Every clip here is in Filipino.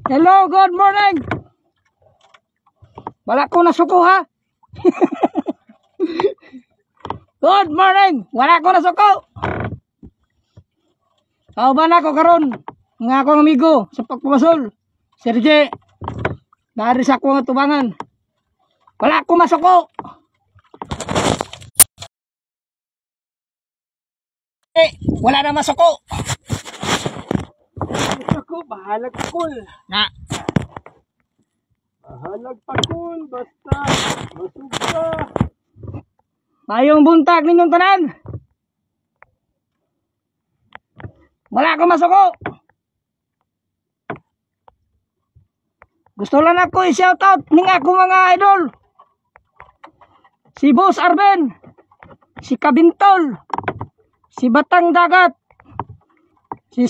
Hello, good morning. Wala ko nasuko ha. Good morning. Wala ko nasuko. Kauban ako karon nga akong amigo sa pagpumasol. Serge. Dari sa akong tubangan. Wala ko masuko. Wala na masuko. Ako, bahalag pakul. Na. Bahalag pakul, basta masugba. Mayong buntag ninyong tanan. Wala ko masuko. Gusto lang ako i-shout out ning ako mga idol. Si Boss Arben, si Kabintol, si Batang Dagat, si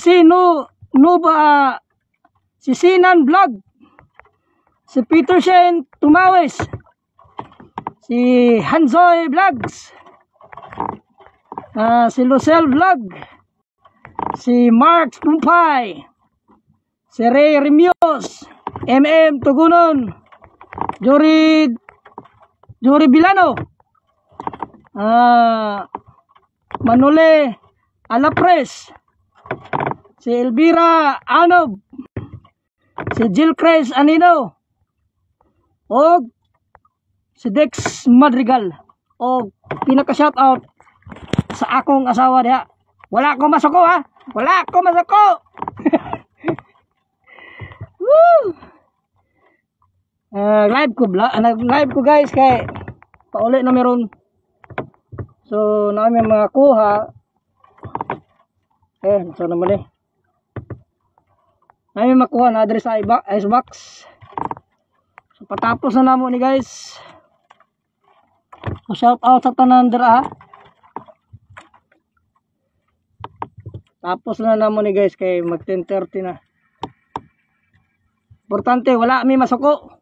Nuba, si Sinan Vlog, si Peter Shane Tumawis, si Hanzoy Vlogs, si Lucel Vlog, si Mark Pumpay, si Ray Rimios, MM Tugunon, Jory Bilano, Manole Alapres, si Elvira Anob, si Jill Craze Anino, o si Dex Madrigal, o pinaka-shout out sa akong asawa diha. Wala ko masuko ha. Wala ko masuko. Woo! Live ko guys kay pauli na meron. So namin mga kuha. So naman namin makuha na address sa icebox. So patapos na namo ni guys. So, shout out sa tanan dira ha. Tapos na namo ni guys kay mag 10:30 na. Importante wala mi masuko.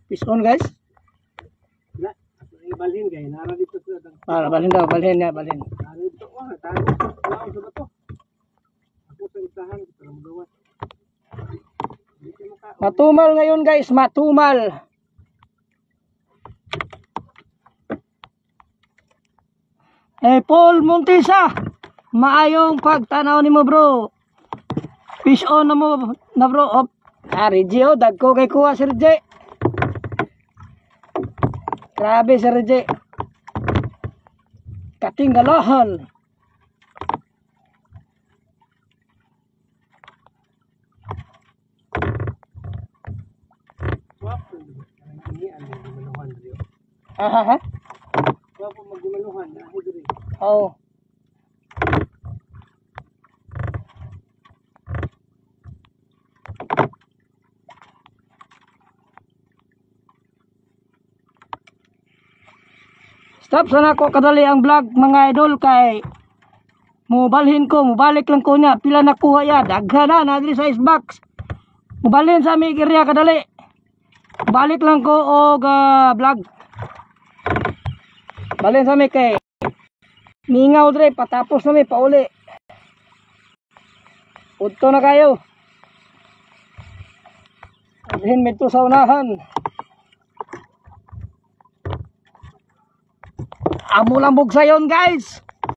Peace on guys. Na, balhin kay nara dito sa Balhin daw, balhin. dito ko, tayo sa bato. Ako sa isahan para magawa. Matumal ngayon guys, matumal. Paul Montesa, maayong pagtanaw nimo bro. Fish on na mo na bro. Reggie dagko kay kuha si Reggie. Grabe si Reggie. Katinggalahan. Ha? Wapo maggumanuhan na hidri. Oo. Stop sana ko kadali ang vlog mga idol kay mubalik lang ko niya pila nakuha ya daghan na diri sa icebox. Mubalhin sa aming area kadali. Balik lang ko og vlog. Balhin sa aming kay mingaw dre patapos na mi pauli. Udto na kayo. Adhin medto sa unahan. Amo lang bugsayon guys.